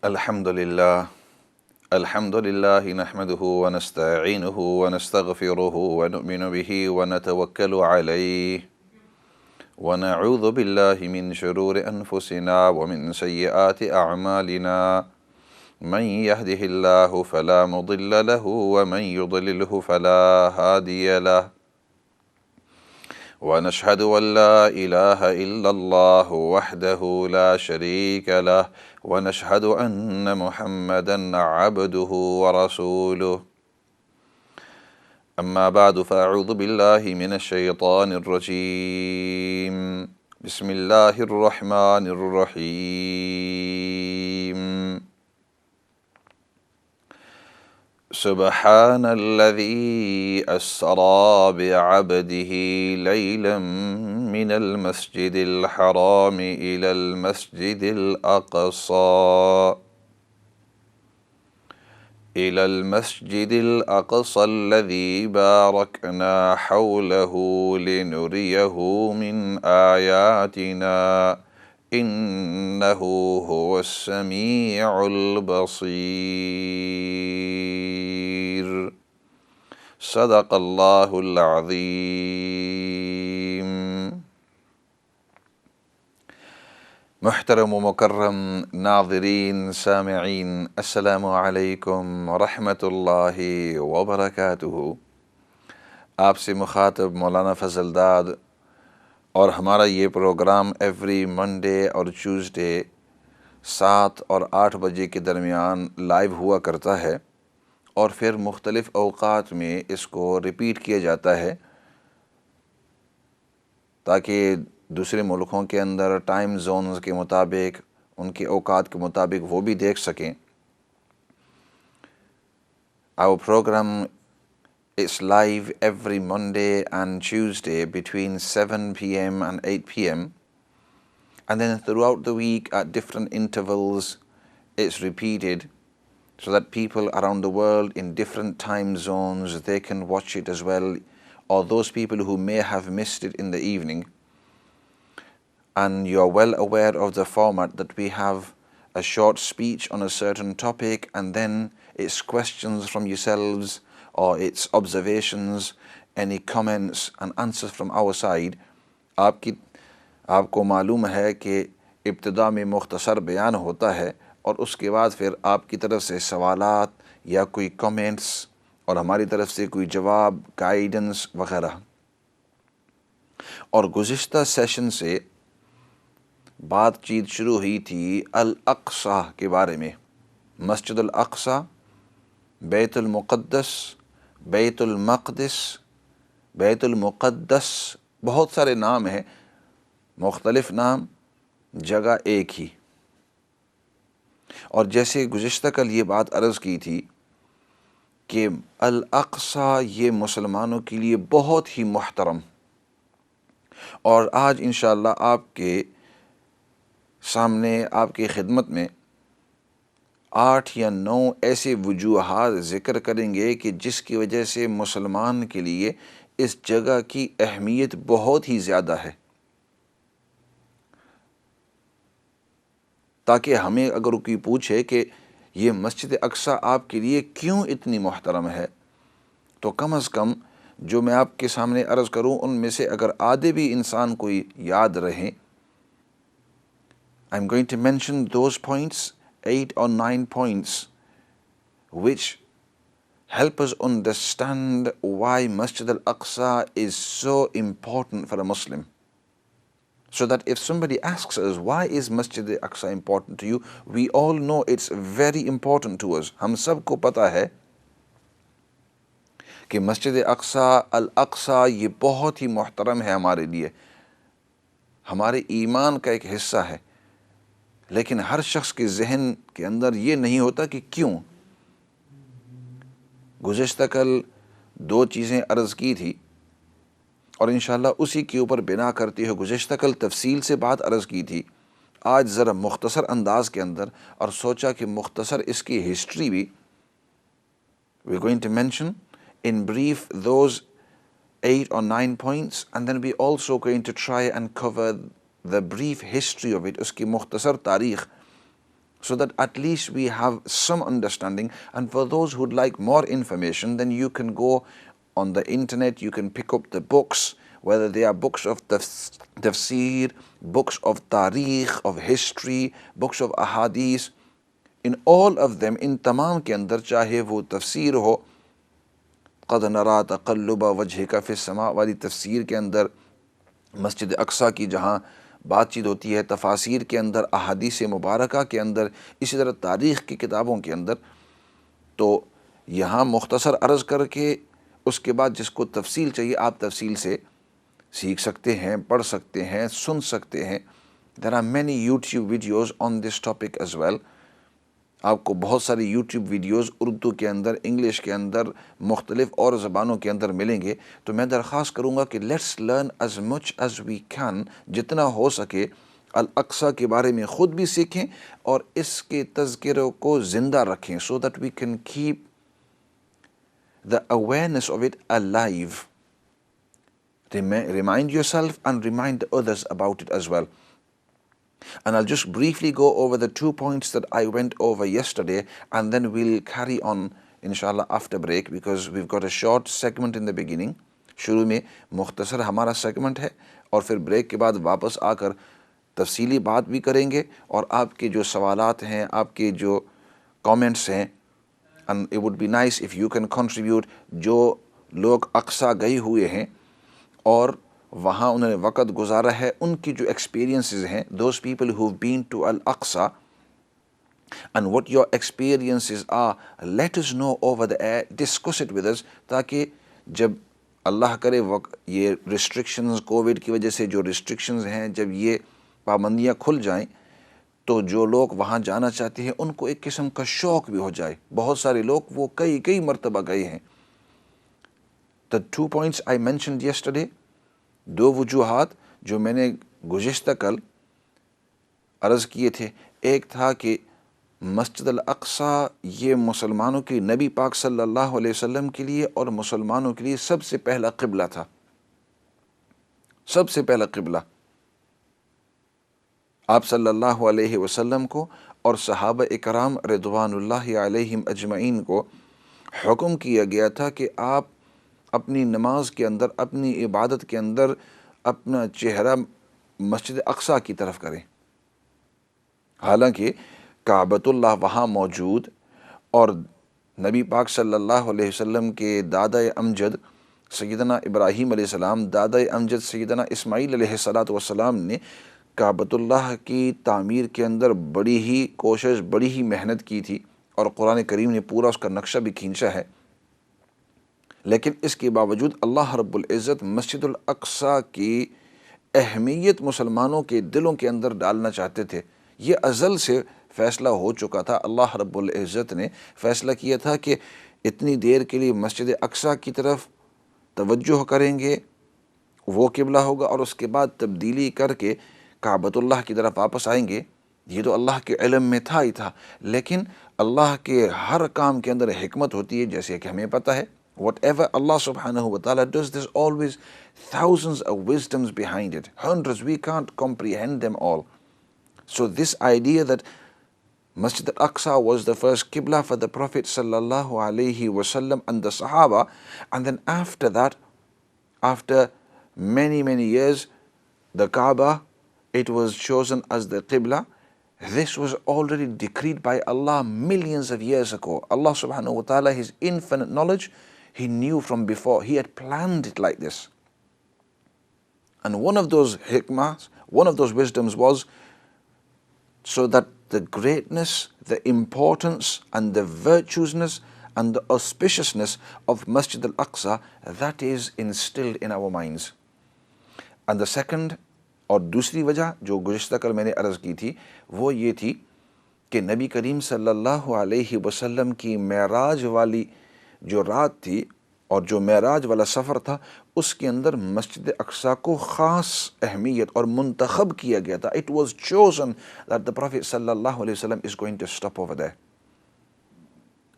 अल्हम्दुलिल्लाह नहमदुहु व नस्तईनुहु व नस्तगफिरुहु व नुमिनु बिही व नतवक्कलु अलैहि व नऊज़ु बिल्लाहि मिन शुरूरि अनफुसिना व मिन सय्यिआति अअमालिना मन यहदिहिल्लाहु फला मुदिल्ल लहु व मन युद्लिलहु फला हादिय लहु व नशहदु अल्ला इलाहा इल्लल्लाहु वहदहु ला शरीक लहु व नशहदु अन्न मुहम्मदन अब्दुहु व रसूलुहु अम्मा बादु फ़अऊज़ु बिल्लाहि मिनश शैतानिर रजीम बिस्मिल्लाहिर रहमानिर रहीम सुब्हानल्लज़ी अस्रा बिअब्दिही लैलन मिनल मस्जिदिल हराम इलल मस्जिदिल अक़सा अल्लज़ी बारकना हौलहु लिनुरियहु मिन आयातिना इन्नहु हुवस्समीउल बसीर। सदक़ल्लाहुल अज़ीम। मुहतरम व मुकर्रम नाज़रीन सामिईन, अस्सलामु अलैकुम व रहमतुल्लाहि व बरकातुहू। आपसे मुखातब मौलाना फ़ज़लदाद और हमारा ये प्रोग्राम एवरी मंडे और ट्यूसडे 7 और 8 बजे के दरमियान लाइव हुआ करता है और फिर मुख्तलिफ़ औक़ात में इसको रिपीट किया जाता है ताकि दूसरे मुल्कों के अंदर टाइम जोन्स के मुताबिक, उनके औकात के मुताबिक वो भी देख सकें। Our program is live every Monday and Tuesday between 7 p.m. and 8 p.m. and then throughout the week at different intervals it's repeated so that people around the world in different time zones, they can watch it as well, or those people who may have missed it in the evening. And you are well aware of the format that we have a short speech on a certain topic and then it's questions from yourselves or it's observations, any comments and answers from our side. आपको मालूम है कि इब्तिदा में मुख्तसर बयान होता है और उसके बाद फिर आपकी तरफ से सवालात या कोई कमेंट्स और हमारी तरफ से कोई जवाब, गाइडेंस वग़ैरह। और गुज़िश्ता सेशन से बातचीत शुरू हुई थी अल अक़सा के बारे में। मस्जिद अल अक़सा, बैतुल मुक़द्दस, बैतुल मक़दिस, बैतुल मुक़द्दस, बहुत सारे नाम हैं, मुख्तलिफ़ नाम, जगह एक ही। और जैसे गुज़िश्ता कल ये बात अर्ज़ की थी कि अल अक़सा ये मुसलमानों के लिए बहुत ही मुहतरम, और आज इंशाअल्लाह आपके सामने, आपकी खिदमत में 8 या 9 ऐसे वजूहात ज़िक्र करेंगे कि जिसकी वजह से मुसलमान के लिए इस जगह की अहमियत बहुत ही ज़्यादा है। ताकि हमें अगर कोई पूछे कि ये मस्जिद अक़सा आपके लिए क्यों इतनी मुहतरम है, तो कम अज़ कम जो मैं आपके सामने अर्ज़ करूँ उनमें से अगर आधे भी इंसान कोई याद रहें। I'm going to mention those points, 8 or 9 points, which help us understand why Masjid al-Aqsa is so important for a Muslim. So that if somebody asks us, why is Masjid al-Aqsa important to you? We all know it's very important to us. हम सबको पता है कि मस्जिद अल-अक़सा ये बहुत ही मुहतरम है हमारे लिए, हमारे ईमान का एक हिस्सा है। लेकिन हर शख्स के जहन के अंदर ये नहीं होता कि क्यों। गुज़िश्ता कल 2 चीज़ें अर्ज़ की थी और इंशाअल्लाह उसी के ऊपर बिना करती हुए गुज़िश्ता कल तफसील से बात अर्ज़ की थी। आज ज़रा मुख्तसर अंदाज के अंदर, और सोचा कि मुख्तसर इसकी हिस्ट्री भी we are going to mention in brief those 8 or 9 points, and then we also going to try and cover the brief history of it, उसकी मुख्तसर तारीख़, so that at least we have some understanding. And for those who'd like more information, then you can go on the internet, you can pick up the books, whether they are books of tafsir, books of tarikh, of history, books of ahadith. In all of them, in तमाम के अंदर, चाहे वो तफसीर हो, क़द नरा तक़ल्लुब वजहिका फ़िस्समा वाली तफसीर के अंदर, मस्जिद अक्सा की जहाँ बातचीत होती है, तफासिर के अंदर, अहादीस मुबारका के अंदर, इसी तरह तारीख़ की किताबों के अंदर, तो यहाँ मुख्तसर अर्ज़ करके उसके बाद जिसको तफसील चाहिए आप तफसील से सीख सकते हैं, पढ़ सकते हैं, सुन सकते हैं. There are many YouTube videos on this topic as well. आपको बहुत सारी यूट्यूब वीडियोज़ उर्दू के अंदर, इंग्लिश के अंदर, मुख्तलिफ़ और ज़बानों के अंदर मिलेंगे. तो मैं दरख्वास्त करूँगा कि let's learn as much as we can, जितना हो सके अल अक्सा के बारे में ख़ुद भी सीखें और इसके तज़किरों को ज़िंदा रखें, so that we can keep the awareness of it alive. Remind yourself and remind others about it as well. And I'll just briefly go over the 2 points that I went over yesterday, and then we'll carry on inshallah after break, because we've got a short segment in the beginning. शुरू में मुख्तसर हमारा segment है और फिर break के बाद वापस आकर तफसीली बात भी करेंगे और आपके जो सवालात हैं, आपके जो कमेंट्स हैं, and it would be nice if you can contribute. जो लोग अक्सा गए हुए हैं और वहाँ उन्होंने वक़्त गुजारा है, उनकी जो एक्सपीरियंसेस हैं, those people who've been to Al-Aqsa, and what your experiences are, let us know over the air, discuss it with us, ताकि जब अल्लाह करे ये रिस्ट्रिक्शंस, कोविड की वजह से जो रिस्ट्रिक्शंस हैं, जब ये पाबंदियाँ खुल जाएं, तो जो लोग वहाँ जाना चाहते हैं उनको एक किस्म का शौक़ भी हो जाए. बहुत सारे लोग वो कई मरतबा गए हैं. The 2 points I mentioned yesterday, 2 वजूहात जो मैंने गुज़िश्ता कल अर्ज़ किए थे. एक था कि मस्जिद अल-अक़सा ये मुसलमानों के नबी पाक सल्लल्लाहु अलैहि वसल्लम के लिए और मुसलमानों के लिए सबसे पहला क़िबला था, सबसे पहला क़िबला. आप सल्लल्लाहु अलैहि वसल्लम को और सहाबा इकराम रिदवानुल्लाहि अलैहिम अजमईन को हुक्म किया गया था कि आप अपनी नमाज के अंदर, अपनी इबादत के अंदर अपना चेहरा मस्जिद अक़सा की तरफ करें. हालांकि काबतुल्लाह वहाँ मौजूद और नबी पाक सल्लल्लाहु अलैहि वसल्लम के दादा अमजद सैयदना इब्राहीम अलैहिस्सलाम, दादा अमजद सैयदना इस्माईल अलैहिस्सलातु वस्सलाम ने काबतुल्लाह की तामीर के अंदर बड़ी ही कोशिश, बड़ी ही मेहनत की थी और कुरान करीम ने पूरा उसका नक्शा भी खींचा है. लेकिन इसके बावजूद अल्लाह रब्बुल इज़्ज़त मस्जिदुल अक़सा की अहमियत मुसलमानों के दिलों के अंदर डालना चाहते थे. ये अज़ल से फ़ैसला हो चुका था. अल्लाह रब्बुल इज़्ज़त ने फ़ैसला किया था कि इतनी देर के लिए मस्जिद अक़सा की तरफ तवज्जुह करेंगे, वो क़िबला होगा, और उसके बाद तब्दीली करके काबतुल्लाह की तरफ वापस आएंगे. ये तो अल्लाह के इल्म में था ही था. लेकिन अल्लाह के हर काम के अंदर हिकमत होती है, जैसे कि हमें पता है. Whatever Allah subhanahu wa ta'ala does, there's always thousands of wisdoms behind it, hundreds, we can't comprehend them all. So this idea that Masjid al-Aqsa was the first Qibla for the Prophet sallallahu alaihi wasallam and the Sahaba, and then after that, after many years, the Kaaba, it was chosen as the Qibla. This was already decreed by Allah millions of years ago. Allah subhanahu wa ta'ala, His infinite knowledge, He knew from before. He had planned it like this. And one of those hikmahs, one of those wisdoms was so that the greatness, the importance and the virtuousness and the auspiciousness of Masjid al-Aqsa, that is instilled in our minds. And the second और दूसरी वजह जो गुज़िश्ता कल मैंने अर्ज़ की थी, वो ये थी कि नबी करीम सल्लल्लाहु अलैहि वसल्लम की मेराज वाली जो रात थी और जो मेराज वाला सफ़र था, उसके अंदर मस्जिद अक़सा को ख़ास अहमियत और मुंतखब किया गया था. It was chosen that the prophet सल्लल्लाहु अलैहि वसल्लम is going to stop over there.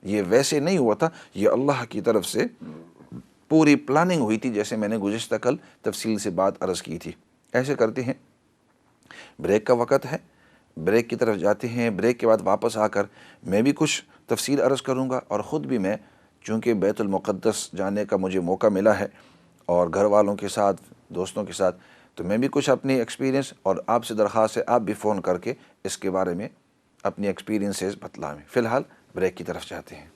ये वैसे नहीं हुआ था, ये अल्लाह की तरफ से पूरी प्लानिंग हुई थी, जैसे मैंने गुज़िश्ता कल तफसील से बात अर्ज़ की थी. ऐसे करते हैं, ब्रेक का वक़्त है, ब्रेक की तरफ जाते हैं। ब्रेक के बाद वापस आकर मैं भी कुछ तफसील अर्ज़ करूँगा और ख़ुद भी मैं, चूँकि बैतुल मुक़द्दस जाने का मुझे मौका मिला है और घर वालों के साथ, दोस्तों के साथ, तो मैं भी कुछ अपनी एक्सपीरियंस और आपसे दरख्वास्त है आप भी फ़ोन करके इसके बारे में अपनी एक्सपीरियंसेस बतलाएँ। फ़िलहाल ब्रेक की तरफ जाते हैं।